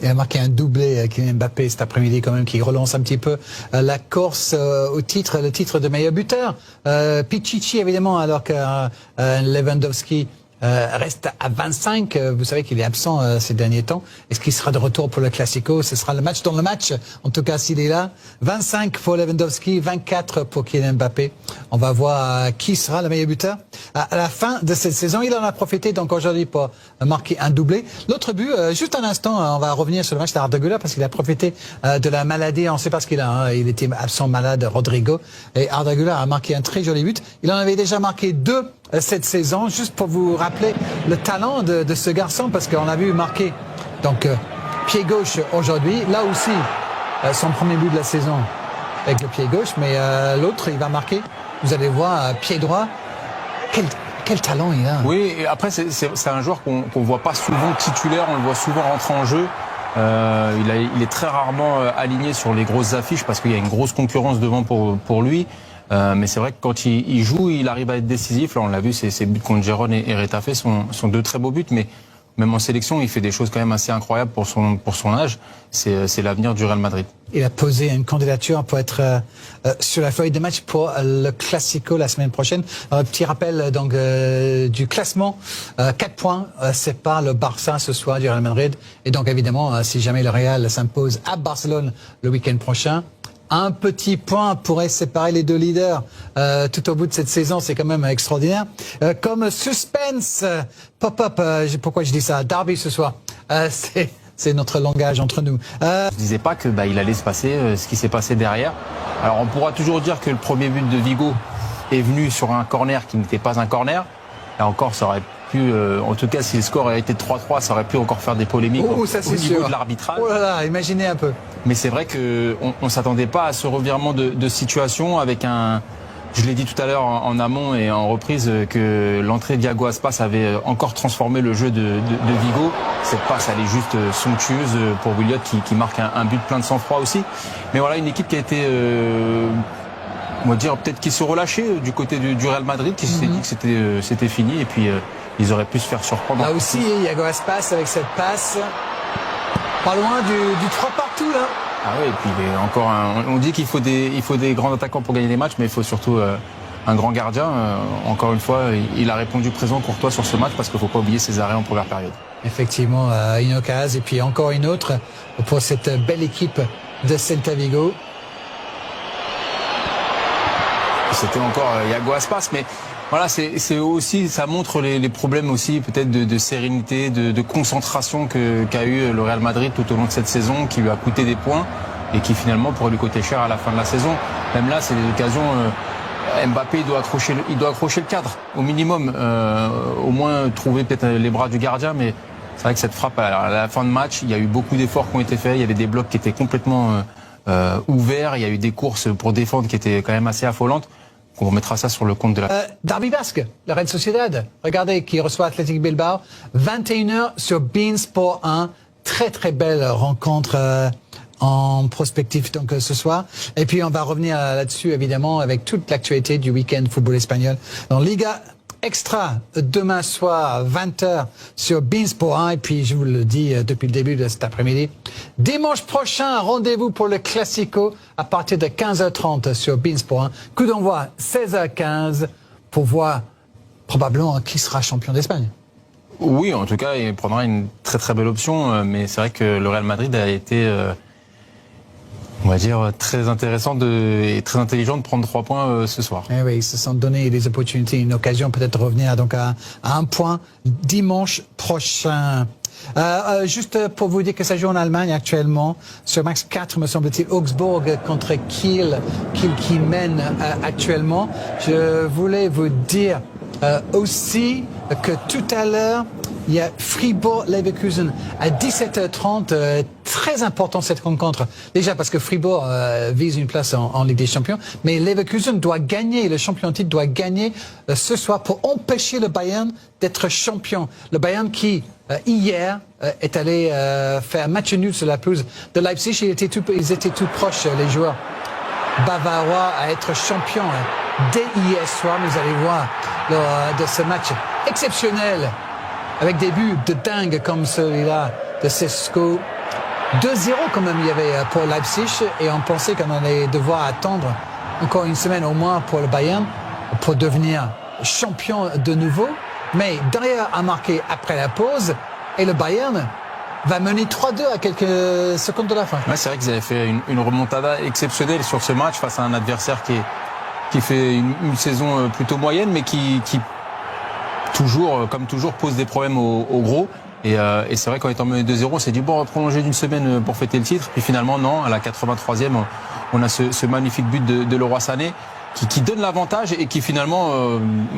Il a marqué un doublé, Kylian Mbappé, cet après-midi quand même, qui relance un petit peu la course au titre, le titre de meilleur buteur. Pichichi, évidemment, alors que Lewandowski reste à 25. Vous savez qu'il est absent ces derniers temps. Est-ce qu'il sera de retour pour le Classico? Ce sera le match dans le match, en tout cas s'il est là. 25 pour Lewandowski, 24 pour Kylian Mbappé. On va voir qui sera le meilleur buteur à la fin de cette saison. Il en a profité donc aujourd'hui pour marquer un doublé. L'autre but, juste un instant, on va revenir sur le match d'Arda Güler parce qu'il a profité de la maladie. On ne sait pas ce qu'il a. Hein. Il était absent malade, Rodrigo. Et Arda Güler a marqué un très joli but. Il en avait déjà marqué 2 cette saison, juste pour vous rappeler le talent de ce garçon, parce qu'on a vu marquer donc pied gauche aujourd'hui, là aussi son premier but de la saison avec le pied gauche, mais l'autre il va marquer, vous allez voir, pied droit. Quel talent il a. Oui, et après c'est un joueur qu'on voit pas souvent titulaire, on le voit souvent rentrer en jeu. Il est très rarement aligné sur les grosses affiches parce qu'il y a une grosse concurrence devant pour lui. Mais c'est vrai que quand il joue, il arrive à être décisif. Là, on l'a vu, ses buts contre Gérone et Retafe sont 2 très beaux buts. Mais même en sélection, il fait des choses quand même assez incroyables pour son âge. C'est l'avenir du Real Madrid. Il a posé une candidature pour être sur la feuille de match pour le Classico la semaine prochaine. Petit rappel donc du classement. 4 points séparent le Barça ce soir du Real Madrid. Et donc évidemment, si jamais le Real s'impose à Barcelone le week-end prochain, un petit point pourrait séparer les 2 leaders tout au bout de cette saison, c'est quand même extraordinaire. Comme suspense, pop-up, pourquoi je dis ça? Derby ce soir, c'est notre langage entre nous. Je disais pas que il allait se passer ce qui s'est passé derrière. Alors on pourra toujours dire que le premier but de Vigo est venu sur un corner qui n'était pas un corner. Là encore, ça aurait pu, en tout cas si le score avait été 3-3, ça aurait pu encore faire des polémiques au niveau de l'arbitrage. Oh là là, imaginez un peu. Mais c'est vrai qu'on s'attendait pas à ce revirement de situation avec je l'ai dit tout à l'heure en amont et en reprise, que l'entrée d'Iago Aspas avait encore transformé le jeu de Vigo. Cette passe, elle est juste somptueuse pour Williot qui marque un but plein de sang-froid aussi. Mais voilà, une équipe qui a été, on va dire peut-être qui se relâchait du côté du Real Madrid, qui s'est dit que c'était fini et puis ils auraient pu se faire surprendre. Là aussi, Iago Aspas avec cette passe, pas loin du 3 partout là. Ah oui, et puis il est encore on dit qu'il faut des grands attaquants pour gagner des matchs, mais il faut surtout un grand gardien. Encore une fois, il a répondu présent Courtois sur ce match parce qu'il ne faut pas oublier ses arrêts en première période. Effectivement, une occasion et puis encore une autre pour cette belle équipe de Celta Vigo. C'était encore Iago Aspas, mais voilà, c'est aussi, ça montre les problèmes aussi peut-être de sérénité, de concentration qu'a eu le Real Madrid tout au long de cette saison, qui lui a coûté des points et qui finalement pourrait lui coûter cher à la fin de la saison. Même là, c'est des occasions. Mbappé il doit accrocher le cadre au minimum, au moins trouver peut-être les bras du gardien, mais c'est vrai que cette frappe à la fin de match, il y a eu beaucoup d'efforts qui ont été faits, il y avait des blocs qui étaient complètement ouverts, il y a eu des courses pour défendre qui étaient quand même assez affolantes. On remettra ça sur le compte de la... Derby basque, la Real Sociedad. Regardez qui reçoit Athletic Bilbao. 21h sur beIN Sport 1. Très très belle rencontre en prospectif donc ce soir. Et puis on va revenir là-dessus évidemment avec toute l'actualité du week-end football espagnol. Dans Liga Extra, demain soir, 20h sur beIN Sport 1. Et puis, je vous le dis depuis le début de cet après-midi, dimanche prochain, rendez-vous pour le Classico à partir de 15h30 sur beIN Sport 1. Coup d'envoi, 16h15, pour voir probablement qui sera champion d'Espagne. Oui, en tout cas, il prendra une très très belle option. Mais c'est vrai que le Real Madrid a été... on va dire très intéressant et très intelligent de prendre 3 points ce soir. Eh oui, ils se sont donné des opportunités, une occasion peut-être de revenir donc à 1 point dimanche prochain. Juste pour vous dire que ça joue en Allemagne actuellement, sur Max 4 me semble-t-il, Augsbourg contre Kiel qui mène actuellement. Je voulais vous dire aussi que tout à l'heure, il y a Fribourg-Leverkusen à 17h30, très important cette rencontre. Déjà parce que Fribourg vise une place en Ligue des Champions, mais Leverkusen doit gagner, le champion titre doit gagner ce soir pour empêcher le Bayern d'être champion. Le Bayern qui, hier, est allé faire match nul sur la pelouse de Leipzig. Ils étaient tout proches, les joueurs bavarois, à être champions dès hier soir. Vous allez voir lors de ce match exceptionnel avec des buts de dingue comme celui-là de Sesko. 2-0 quand même il y avait pour Leipzig et on pensait qu'on allait devoir attendre encore une semaine au moins pour le Bayern pour devenir champion de nouveau. Mais derrière a marqué après la pause et le Bayern va mener 3-2 à quelques secondes de la fin. Ouais, c'est vrai qu'ils avaient fait une remontada exceptionnelle sur ce match face à un adversaire qui fait une saison plutôt moyenne, mais qui toujours, comme toujours, pose des problèmes aux gros. Et c'est vrai qu'en étant mené 2-0, on s'est dit bon, on va prolonger d'une semaine pour fêter le titre. Puis finalement, non, à la 83e, on a ce magnifique but de Leroy Sané qui donne l'avantage et qui finalement,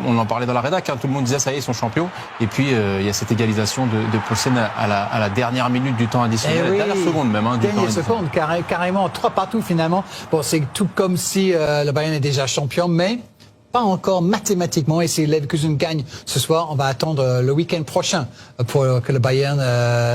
on en parlait dans la rédac, hein, tout le monde disait ça y est, ils sont champions. Et puis il y a cette égalisation de Poulsen à la dernière minute du temps additionnel, oui, dernière seconde même. Hein, dernière seconde, carrément 3 partout finalement. Bon, c'est tout comme si le Bayern est déjà champion, mais pas encore mathématiquement. Et si Leverkusen gagne ce soir, on va attendre le week-end prochain pour que le Bayern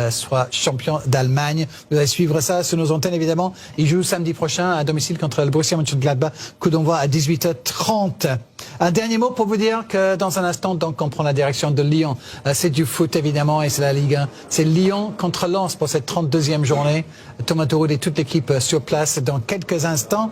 soit champion d'Allemagne. Vous allez suivre ça sur nos antennes évidemment. Il joue samedi prochain à domicile contre le Borussia Mönchengladbach. Coup d'envoi à 18h30. Un dernier mot pour vous dire que dans un instant, donc, on prend la direction de Lyon. C'est du foot évidemment et c'est la Ligue 1. C'est Lyon contre Lens pour cette 32e journée. Thomas Tuchel et toute l'équipe sur place dans quelques instants.